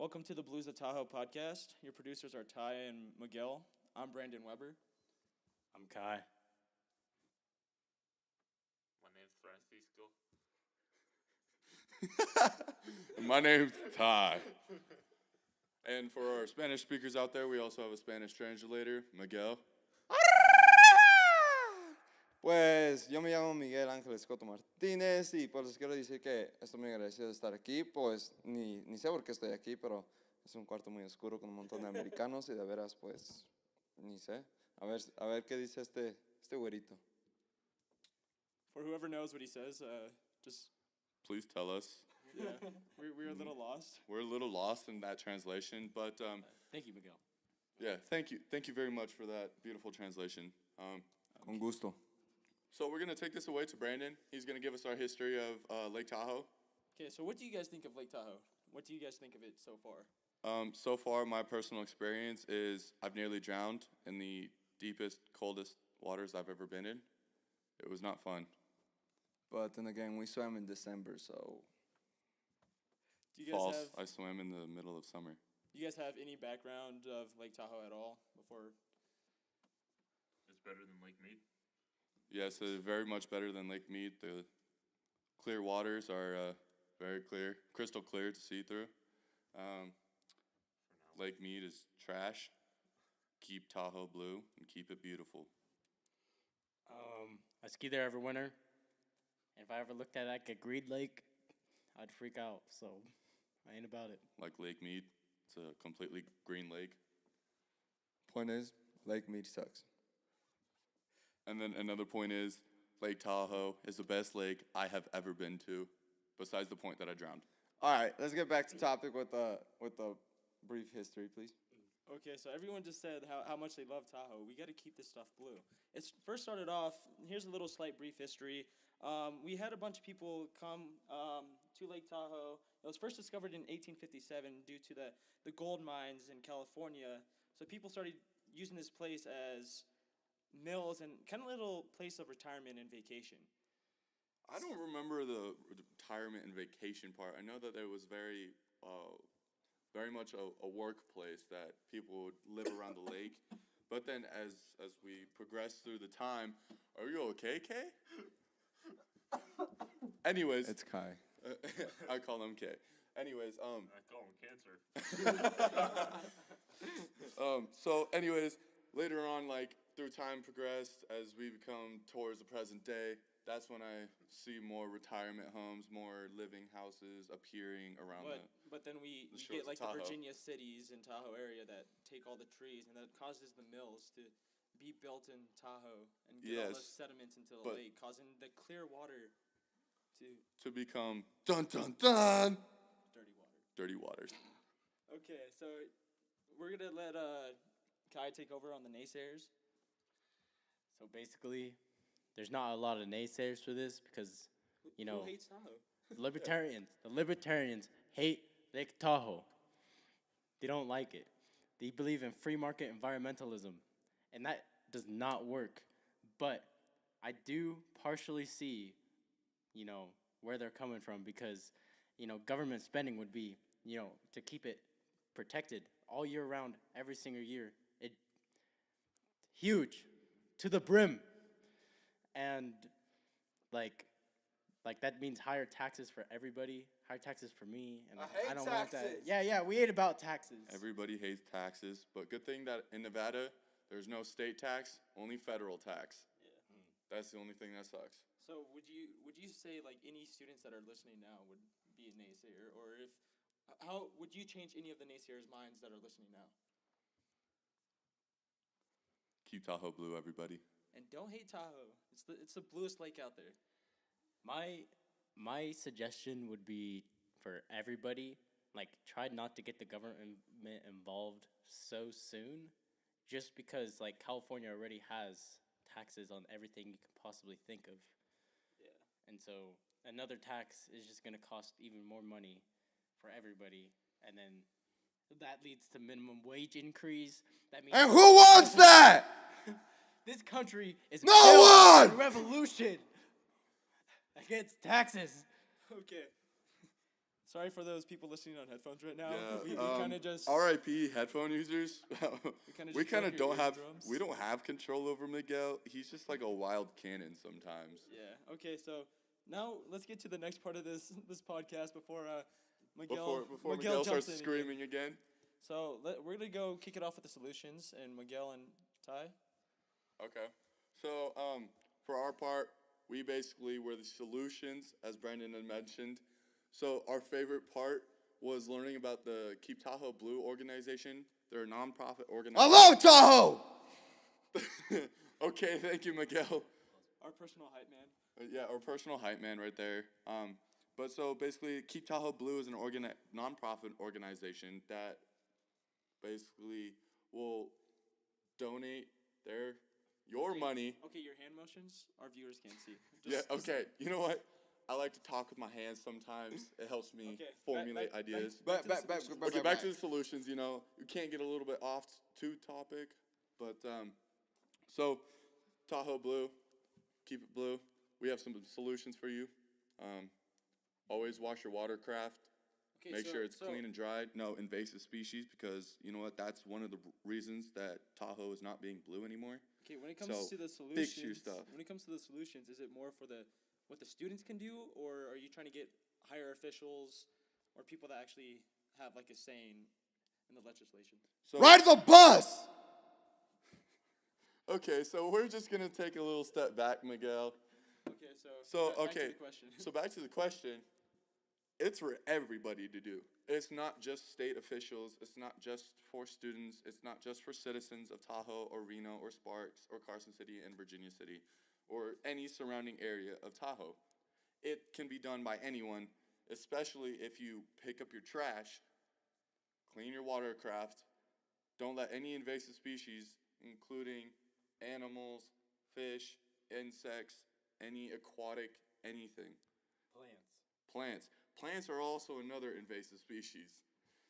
Welcome to the Blues of Tahoe podcast. Your producers are Ty and Miguel. I'm Brandon Weber. I'm Kai. My name's Francisco. My name's Ty. And for our Spanish speakers out there, we also have a Spanish translator, Miguel. Pues yo me llamo Miguel Ángel Escoto Martínez y pues les quiero decir que estoy muy agradecido de estar aquí. Pues ni sé por qué estoy aquí, pero es un cuarto muy oscuro con un montón de americanos y de veras pues ni sé. A ver qué dice este güerito. For whoever knows what he says, just, Please tell us. yeah, we're a little lost. We're a little lost in that translation, but Thank you, Miguel. yeah, thank you. Thank you very much for that beautiful translation. Con gusto. So we're going to take this away to Brandon. He's going to give us our history of Lake Tahoe. Okay, so what do you guys think of Lake Tahoe? What do you guys think of it so far? So far, my personal experience is I've nearly drowned in the deepest, coldest waters I've ever been in. It was not fun. But then again, we swam in December, so Do you guys False. have I swam in the middle of summer. Do you guys have any background of Lake Tahoe at all before? It's better than Lake Mead. Yes, it's very much better than Lake Mead. The clear waters are very clear, crystal clear to see through. Lake Mead is trash. Keep Tahoe blue and keep it beautiful. I ski there every winter. And if I ever looked at like a green lake, I'd freak out. So I ain't about it. Like Lake Mead, it's a completely green lake. point is, Lake Mead sucks. And then another point is, Lake Tahoe is the best lake I have ever been to, besides the point that I drowned. All right, let's get back to topic with the brief history, please. Okay, so everyone just said how much they love Tahoe. We got to keep this stuff blue. It's first started off. Here's a little slight brief history. We had a bunch of people come to Lake Tahoe. It was first discovered in 1857 due to the gold mines in California. So people started using this place as mills and kind of little place of retirement and vacation. I don't remember the retirement and vacation part. I know that it was very much a workplace that people would live around the lake. But then as we progressed through the time, are you okay, Kay? Anyways, It's Kai. I call him Kay. Anyways, I call him cancer. so anyways, later on, like through time progressed, as we become towards the present day, that's when I see more retirement homes, more living houses appearing around But then we the get shores of like the Tahoe. Virginia cities in Tahoe area that take all the trees, and that causes the mills to be built in Tahoe and get all the Yes, sediments into the but- lake, causing the clear water to to become dun dun dun dirty water. dirty waters. Okay, so we're gonna let Kai take over on the naysayers. So basically, there's not a lot of naysayers for this because, you know, Who hates Tahoe? the libertarians hate Lake Tahoe. They don't like it. They believe in free market environmentalism, and that does not work. But I do partially see, you know, where they're coming from because, you know, government spending would be, you know, to keep it protected all year round, every single year. It huge to the brim. And like that means higher taxes for everybody, higher taxes for me, and I hate don't want that. taxes. Yeah, we hate about taxes. Everybody hates taxes, but good thing that in Nevada there's no state tax, only federal tax. Yeah. That's the only thing that sucks. So would you say like any students that are listening now would be a naysayer, or how would you change any of the naysayers' minds that are listening now? Keep Tahoe blue, everybody. And don't hate Tahoe. It's the bluest lake out there. My suggestion would be for everybody, like, try not to get the government involved so soon, just because like California already has taxes on everything you can possibly think of. Yeah. And so another tax is just gonna cost even more money for everybody, and then that leads to minimum wage increase. That means And who wants that? this country is No built one! on revolution against taxes. Okay. Sorry for those people listening on headphones right now. Yeah, We kind of just. R.I.P. headphone users. kinda we just kind of broke your don't have eardrums. we don't have control over Miguel. He's just like a wild cannon sometimes. Yeah. Okay. So now let's get to the next part of this podcast before Miguel Before Miguel starts jumps in again. screaming again. So we're gonna go kick it off with the solutions, and Miguel and Ty. Okay. So for our part, we basically were the solutions, as Brandon had mentioned. So our favorite part was learning about the Keep Tahoe Blue organization. They're a nonprofit I organization. love Tahoe. Okay, thank you, Miguel. Our personal hype man. Yeah, our personal hype man right there. But so basically, Keep Tahoe Blue is an nonprofit organization that basically will donate your money. Okay, your hand motions, our viewers can't see. Yeah, okay. You know what? I like to talk with my hands sometimes. It helps me Okay, formulate back- ideas. back to the Back solutions. Okay, back to the solutions. You know, you can't get a little bit off to topic, but so Tahoe Blue, keep it blue. We have some solutions for you. Always wash your watercraft. Okay, Make so- sure it's so- clean and dried. No invasive species, because you know what? That's one of the reasons that Tahoe is not being blue anymore. Okay, when it comes So, to the solutions, fix your stuff. When it comes to the solutions, is it more for what the students can do, or are you trying to get higher officials or people that actually have like a say in the legislation? So Ride the bus. okay, so we're just gonna take a little step back, Miguel. Okay, So back to okay, the question. so back to the question. It's for everybody to do. It's not just state officials. It's not just for students. It's not just for citizens of Tahoe or Reno or Sparks or Carson City and Virginia City or any surrounding area of Tahoe. It can be done by anyone, especially if you pick up your trash, clean your watercraft, don't let any invasive species, including animals, fish, insects, any aquatic, anything. Plants. Plants are also another invasive species.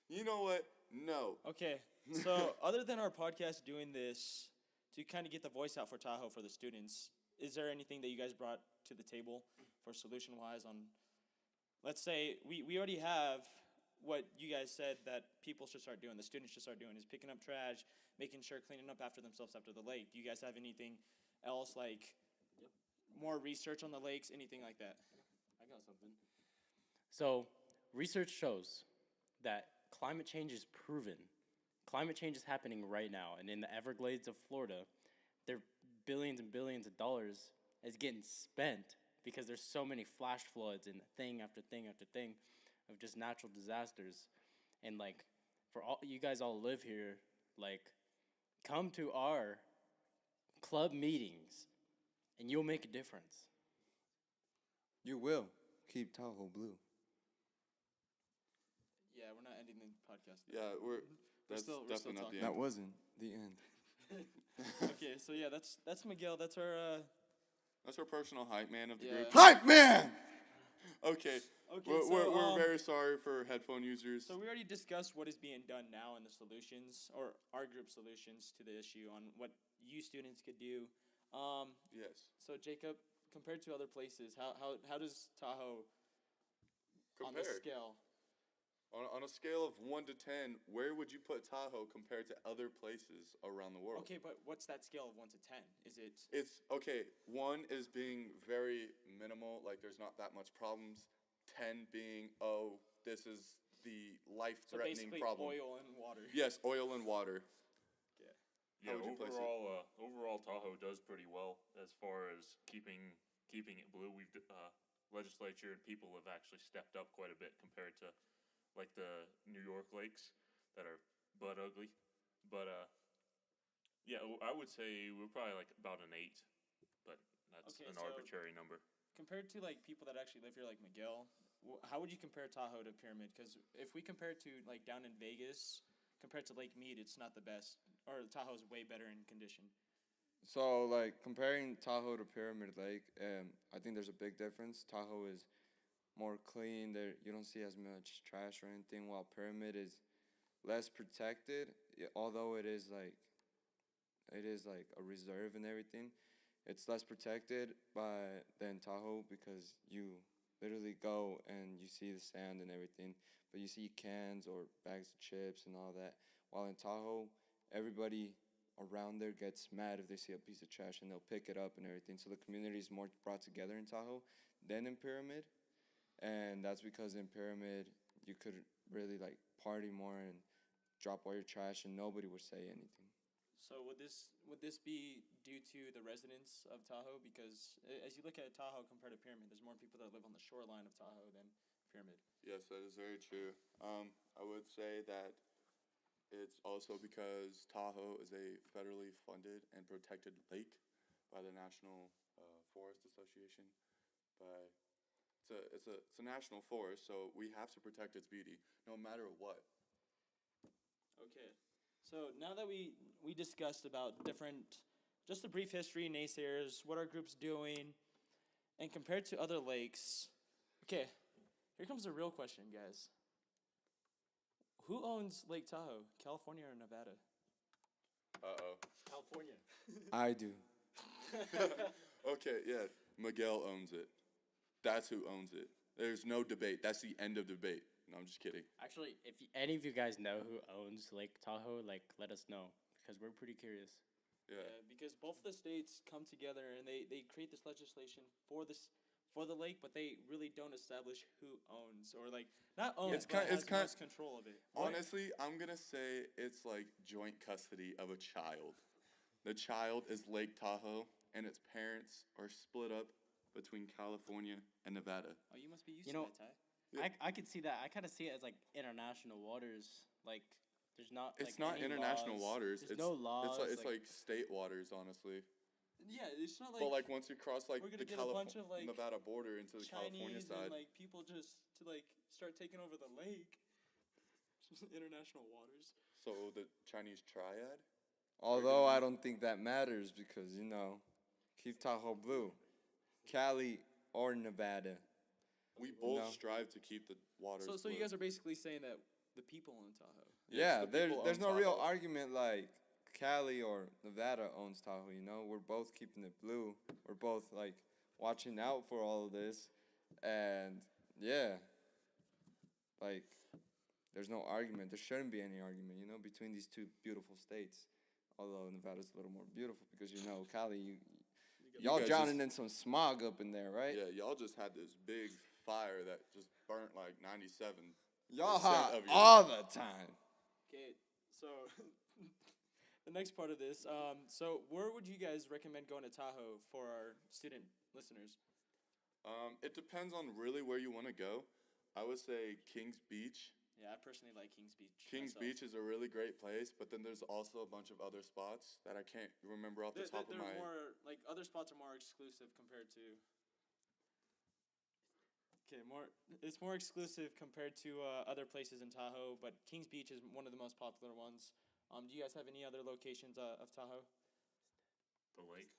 You know what? No. Okay, so other than our podcast doing this to kind of get the voice out for Tahoe for the students, is there anything that you guys brought to the table for solution-wise on, let's say, we already have what you guys said that people should start doing, the students should start doing, is picking up trash, making sure cleaning up after themselves after the lake. Do you guys have anything else, like more research on the lakes, anything like that? I got something. So, research shows that climate change is proven. Climate change is happening right now, and in the Everglades of Florida, there billions and billions of dollars is getting spent because there's so many flash floods and thing after thing after thing of just natural disasters. And like, for all you guys all live here, like, come to our club meetings, and you'll make a difference. You will keep Tahoe blue. Yeah, we're not ending the podcast. Yeah, that's still definitely not the talking. end. That wasn't the end. Okay, so yeah, that's Miguel. That's our That's our personal hype man of the Yeah. group. Hype man. Okay. Okay, We're very sorry for headphone users. So we already discussed what is being done now in the solutions, or our group solutions to the issue on what you students could do. Yes. So Jacob, compared to other places, how does Tahoe on Compared. this scale? On a scale of 1 to 10, where would you put Tahoe compared to other places around the world? Okay, but what's that scale of 1 to 10? Is it It's okay. 1 is being very minimal, like there's not that much problems. 10 being, oh, this is the so life-threatening basically problem. oil and water? Yes, oil and water. Yeah, would you place it? overall Tahoe does pretty well as far as keeping it blue. We've legislature and people have actually stepped up quite a bit compared to like the New York lakes that are butt ugly. But yeah, I would say we're probably like about an 8, but that's Okay, an so- arbitrary number. Compared to like people that actually live here, like Miguel, how would you compare Tahoe to Pyramid? Because if we compare it to like down in Vegas, compared to Lake Mead, it's not the best. Or Tahoe's way better in condition. So, like, comparing Tahoe to Pyramid Lake, I think there's a big difference. Tahoe is more clean. There, you don't see as much trash or anything, while Pyramid is less protected. Although it is like a reserve and everything, it's less protected than Tahoe because you literally go and you see the sand and everything, but you see cans or bags of chips and all that. While in Tahoe, everybody around there gets mad if they see a piece of trash and they'll pick it up and everything. So the community is more brought together in Tahoe than in Pyramid, and that's because in Pyramid you could really like party more and drop all your trash and nobody would say anything. So would this be due to the residents of Tahoe? Because as you look at Tahoe compared to Pyramid, there's more people that live on the shoreline of Tahoe than Pyramid. Yes, that is very true. I would say that it's also because Tahoe is a federally funded and protected lake by the National Forest Association. By it's a national forest, so we have to protect its beauty no matter what. Okay. So now that we discussed about different, just a brief history, naysayers, what our group's doing, and compared to other lakes, okay, here comes the real question, guys. Who owns Lake Tahoe, California or Nevada? Uh-oh. California. I do. Okay, yeah, Miguel owns it. That's who owns it. There's no debate. That's the end of debate. No, I'm just kidding. Actually, if any of you guys know who owns Lake Tahoe, like, let us know because we're pretty curious. Yeah. Because both of the states come together and they create this legislation for the lake, but they really don't establish who owns or like not owns, It's but kind- has it's kind- most control of it. Honestly, I'm gonna say it's like joint custody of a child. The child is Lake Tahoe, and its parents are split up between California and Nevada. Oh, you must be used You to know, that, Ty. Yeah. I could see that. I kind of see it as like international waters. Like, there's not. It's like, not any international laws. waters. There's It's no laws. It's like state waters, honestly. Yeah, it's not like, But like once you cross like we're the gonna get a bunch of, like, Nevada border into the California Chinese side, and like people just to like start taking over the lake. International waters. so the Chinese triad. Although I don't think that matters because, you know, keep Tahoe blue. Cali or Nevada. We both No. strive to keep the waters. So you blue. guys are basically saying that the people own Tahoe. Yes, Yeah, the there's people there's own no real Tahoe. argument like Cali or Nevada owns Tahoe, you know? We're both keeping it blue. We're both like watching out for all of this. And yeah. Like there's no argument. There shouldn't be any argument, you know, between these two beautiful states. Although Nevada's a little more beautiful because you know Cali y'all guys drowning just- in some smog up in there, right? Yeah, y'all just had this big fire that just burnt like 97. Y'all 100% hot of your- all the time. Okay, so the next part of this, so where would you guys recommend going to Tahoe for our student listeners? It depends on really where you want to go. I would say Kings Beach. Yeah, I personally like Kings Beach. Kings myself. Beach is a really great place, but then there's also a bunch of other spots that I can't remember off the They're, top of they're my. more like other spots are more exclusive compared to. Okay, it's more exclusive compared to other places in Tahoe, but Kings Beach is one of the most popular ones. Do you guys have any other locations of Tahoe? The lake.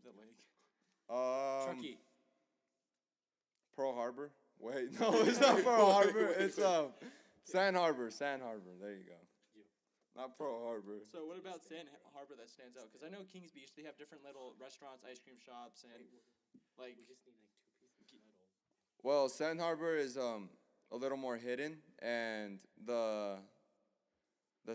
The lake. Truckee. Pearl Harbor. Wait, no, it's not Pearl Harbor. It's Sand Harbor. Sand Harbor. There you go. Not Pearl Harbor. So what about Sand Harbor that stands out? Because I know Kings Beach, they have different little restaurants, ice cream shops, and like. Well, Sand Harbor is a little more hidden, and the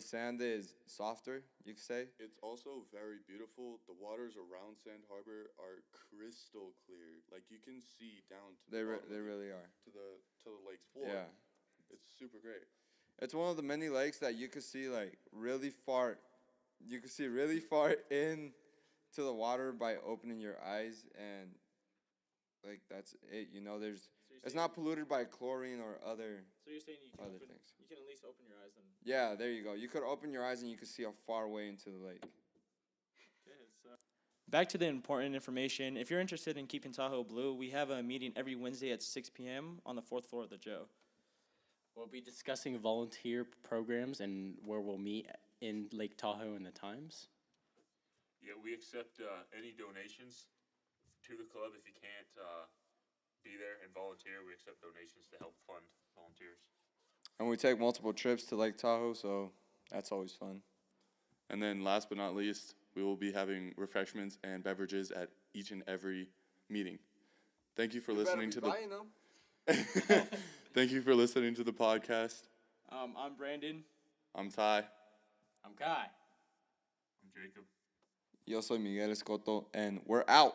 sand is softer. You could say. It's also very beautiful. The waters around Sand Harbor are crystal clear. Like you can see down to They the bottom of the- really are. to the lake's floor. Yeah. It's super great. It's one of the many lakes that you could see like really far. You could see really far in to the water by opening your eyes, and like that's it. You know, it's not polluted by chlorine or other. So you're saying you can Other open, things. you can at least open your eyes and. Yeah, there you go. You could open your eyes and you could see how far away into the lake. Okay, so. Back to the important information. If you're interested in keeping Tahoe blue, we have a meeting every Wednesday at 6 p.m. on the 4th floor of the Joe. We'll be discussing volunteer programs and where we'll meet in Lake Tahoe and the times. Yeah, we accept any donations to the club. If you can't be there and volunteer, we accept donations to help fund volunteers. And we take multiple trips to Lake Tahoe, so that's always fun. And then last but not least, we will be having refreshments and beverages at each and every meeting. Thank you for listening to the. Thank you for listening to the podcast. I'm Brandon. I'm Ty. I'm Kai. I'm Jacob. Yo soy Miguel Escoto, and we're out.